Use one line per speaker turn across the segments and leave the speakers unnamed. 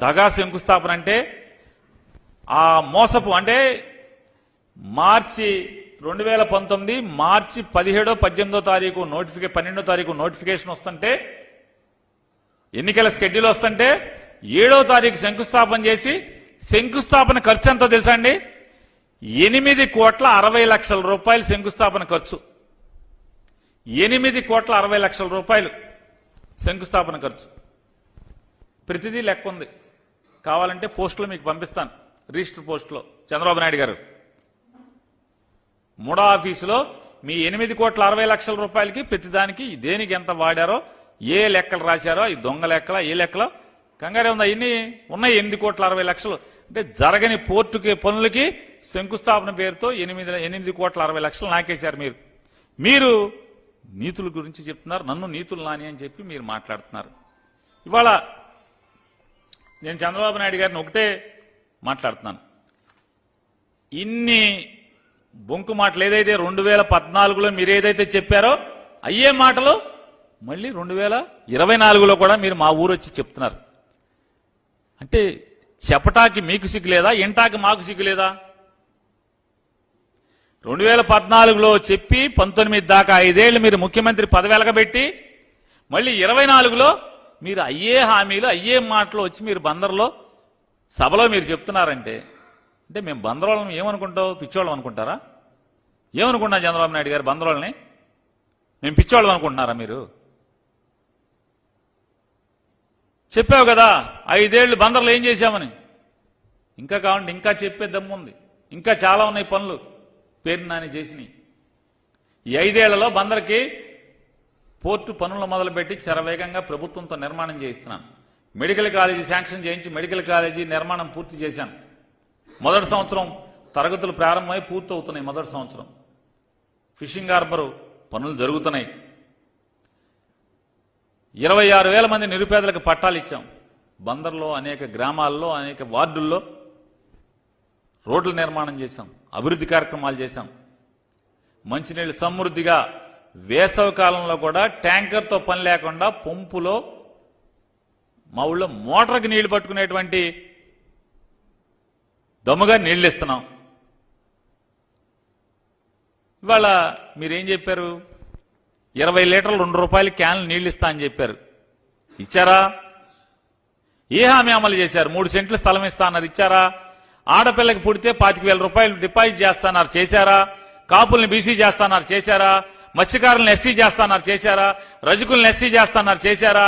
దగా శంకుస్థాపన అంటే ఆ మోసపు అంటే మార్చి 2019 మార్చి 17, 18 తారీఖు 12వ తారీఖు నోటిఫికేషన్ వస్తుంటే ఎన్నికల షెడ్యూల్ వస్తుంటే 7వ తారీఖు శంకుస్థాపన చేసి శంకుస్థాపన ఖర్చు ఎంతో తెలుసా అండి? 8,60,00,000 రూపాయలు శంకుస్థాపన ఖర్చు. 8,60,00,000 రూపాయలు శంకుస్థాపన ఖర్చు. ప్రతిదీ లెక్క ఉంది. కావాలంటే పోస్టులు మీకు పంపిస్తాను, రిజిస్టర్ పోస్టులో. చంద్రబాబు నాయుడు గారు మూడో ఆఫీసులో మీ 8,60,00,000 రూపాయలకి ప్రతిదానికి దేనికి ఎంత వాడారో, ఏ లెక్కలు రాశారో, ఈ దొంగ లెక్కల ఏ లెక్కలో కంగారే ఉంది. ఇన్ని ఉన్నాయి 8,60,00,000. అంటే జరగని పోర్టుకి పనులకి శంకుస్థాపన పేరుతో 8,60,00,000 నాకేశారు. మీరు నీతుల గురించి చెప్తున్నారు, నన్ను నీతులు నాని అని చెప్పి మీరు మాట్లాడుతున్నారు. ఇవాళ నేను చంద్రబాబు నాయుడు గారిని ఒకటే మాట్లాడుతున్నాను. ఇన్ని బొంకు మాటలు ఏదైతే 2014లో మీరు ఏదైతే చెప్పారో అయ్యే మాటలు మళ్ళీ 2024లో కూడా మీరు మా ఊరు వచ్చి చెప్తున్నారు. అంటే చెప్పటానికి మీకు సిగ్గులేదా? ఇంటాకి మాకు సిగ్గులేదా? 2014లో చెప్పి 19 దాకా 5 ఏళ్లు మీరు ముఖ్యమంత్రి పదవెలగబెట్టి మళ్ళీ 24లో మీరు అయ్యే హామీలు అయ్యే మాటలు వచ్చి మీరు బందర్లో సభలో మీరు చెప్తున్నారంటే అంటే మేము బందరోళ్ళని ఏమనుకుంటావు? పిచ్చోళ్ళం అనుకుంటారా? ఏమనుకుంటున్నా చంద్రబాబు నాయుడు గారు బందరోళ్ళని? మేము పిచ్చోళ్ళం అనుకుంటున్నారా మీరు? చెప్పావు కదా 5 ఏళ్లు బందర్లో ఏం చేశామని. ఇంకా కావండి, ఇంకా చెప్పే దమ్ముంది. ఇంకా చాలా ఉన్నాయి పనులు పేరు నాని చేసినాయి. ఈ 5 ఏళ్లలో బందర్కి పోర్టు పనులు మొదలుపెట్టి శరవేగంగా ప్రభుత్వంతో నిర్మాణం చేయిస్తున్నాను. మెడికల్ కాలేజీ శాంక్షన్ చేయించి మెడికల్ కాలేజీ నిర్మాణం పూర్తి చేశాను. మొదటి సంవత్సరం తరగతులు ప్రారంభమై పూర్తి అవుతున్నాయి. మొదటి సంవత్సరం ఫిషింగ్ హార్బర్ పనులు జరుగుతున్నాయి. 26,000 మంది నిరుపేదలకు పట్టాలు ఇచ్చాం. బందర్లో అనేక గ్రామాల్లో అనేక వార్డుల్లో రోడ్ల నిర్మాణం చేశాం, అభివృద్ధి కార్యక్రమాలు చేశాం. మంచినీళ్ళు సమృద్ధిగా వేసవి కాలంలో కూడా ట్యాంకర్తో పని లేకుండా పంపులో మా ఊళ్ళో మోటార్కి నీళ్లు పట్టుకునేటువంటి దమ్ముగా నీళ్లు ఇస్తున్నాం. ఇవాళ మీరేం చెప్పారు? 20 లీటర్లు 2 రూపాయలు క్యాన్లు నీళ్లు ఇస్తా అని చెప్పారు. ఇచ్చారా? ఏ హామీ అమలు చేశారు? 3 సెంట్లు స్థలం ఇస్తా అన్నారు, ఇచ్చారా? ఆడపిల్లకి పుడితే 25,000 రూపాయలు డిపాజిట్ చేస్తాన్నారు, చేశారా? కాపుల్ని బీసీ చేస్తాన్నారు, చేశారా? మత్స్యకారులను ఎస్సీ చేస్తాన్నారు, చేశారా? రజకులను ఎస్సీ చేస్తాన్నారు, చేశారా?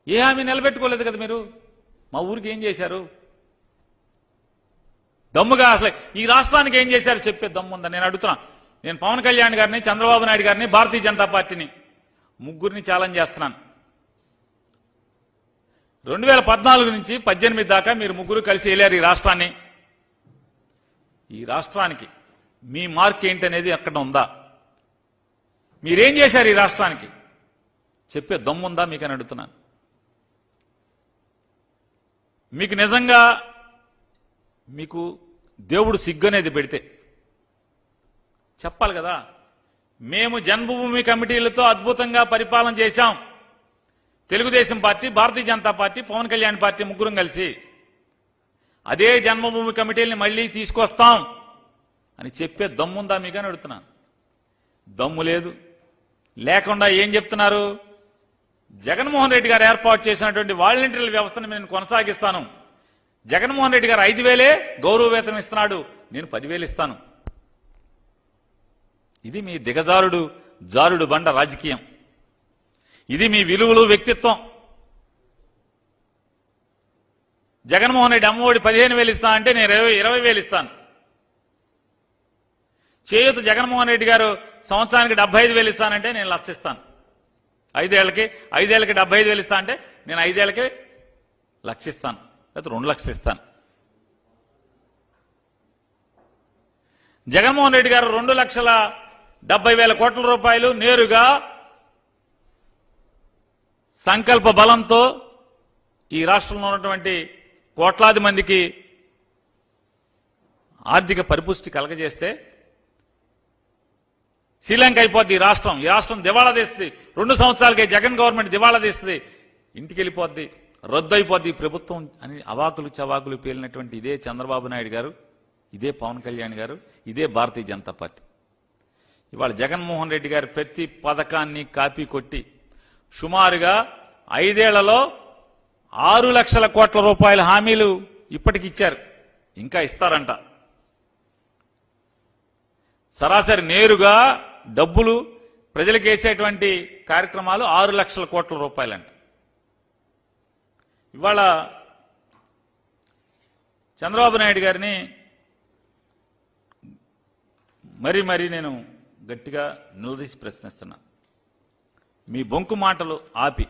ఏ హామీ నిలబెట్టుకోలేదు కదా మీరు. మా ఊరికి ఏం చేశారు? దమ్ముగా అసలు ఈ రాష్ట్రానికి ఏం చేశారు చెప్పే దమ్ముందా నేను అడుగుతున్నా. నేను పవన్ కళ్యాణ్ గారిని, చంద్రబాబు నాయుడు గారిని, భారతీయ జనతా పార్టీని ముగ్గురిని ఛాలెంజ్ చేస్తున్నాను. 2014 నుంచి 18 దాకా మీరు ముగ్గురు కలిసి వెళ్ళారు ఈ రాష్ట్రాన్ని. ఈ రాష్ట్రానికి మీ మార్క్ ఏంటనేది ఎక్కడ ఉందా? మీరేం చేశారు ఈ రాష్ట్రానికి చెప్పే దమ్ముందా మీకని అడుగుతున్నాను. మీకు నిజంగా మీకు దేవుడు సిగ్గు అనేది పెడితే చెప్పాలి కదా. మేము జన్మభూమి కమిటీలతో అద్భుతంగా పరిపాలన చేశాం. Telugu Desam party, Bharatiya Janata party, Pawan Kalyan party ముగ్గురం కలిసి అదే జన్మభూమి కమిటీల్ని మళ్లీ తీసుకొస్తాం అని చెప్పే దమ్ముందా మీకని అడుగుతున్నాను. దమ్ము లేదు. లేకుండా ఏం చెప్తున్నారు? జగన్మోహన్ రెడ్డి గారు ఏర్పాటు చేసినటువంటి వాలంటీర్ల వ్యవస్థను నేను కొనసాగిస్తాను. జగన్మోహన్ రెడ్డి గారు 5,000 గౌరవ వేతనం ఇస్తున్నాడు, నేను 10,000 ఇస్తాను. ఇది మీ దిగజారుడు జారుడు బండ రాజకీయం. ఇది మీ విలువలు, వ్యక్తిత్వం. జగన్మోహన్ రెడ్డి అమ్మఒడి 15,000 ఇస్తాను అంటే నేను 20,000 ఇస్తాను. చేయూత జగన్మోహన్ రెడ్డి గారు సంవత్సరానికి 75,000 ఇస్తానంటే నేను 1,00,000 ఇస్తాను. 5 ఏళ్లకి 75,000 ఇస్తా అంటే నేను 5 ఏళ్లకి 1,00,000 ఇస్తాను, లేకపోతే 2 లక్షలు ఇస్తాను. జగన్మోహన్ రెడ్డి గారు 2,70,000 కోట్ల రూపాయలు నేరుగా సంకల్ప బలంతో ఈ రాష్ట్రంలో ఉన్నటువంటి కోట్లాది మందికి ఆర్థిక పరిపుష్టి కలగజేస్తే శ్రీలంక అయిపోద్ది ఈ రాష్ట్రం. ఈ రాష్ట్రం దివాళా తీస్తుంది. 2 సంవత్సరాలకే జగన్ గవర్నమెంట్ దివాళా తీస్తుంది. ఇంటికి వెళ్ళిపోద్ది, రద్దు అయిపోద్ది ఈ ప్రభుత్వం అని అవాకులు చవాకులు పేలినటువంటి ఇదే చంద్రబాబు నాయుడు గారు, ఇదే పవన్ కళ్యాణ్ గారు, ఇదే భారతీయ జనతా పార్టీ. ఇవాళ జగన్మోహన్ రెడ్డి గారు ప్రతి పథకాన్ని కాపీ కొట్టి సుమారుగా 5 ఏళ్లలో 6 లక్షల కోట్ల రూపాయల హామీలు ఇప్పటికిచ్చారు, ఇంకా ఇస్తారంట. సరాసరి నేరుగా డబ్బులు ప్రజలకు వేసేటువంటి కార్యక్రమాలు 6 లక్షల కోట్ల రూపాయలంట. ఇవాళ చంద్రబాబు నాయుడు గారిని మరీ నేను గట్టిగా నిలదీసి ప్రశ్నిస్తున్నా. మీ బొంకు మాటలు ఆపి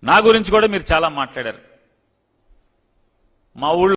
నా గురించి కూడా మీరు చాలా మాట్లాడారు. మా ఊళ్ళో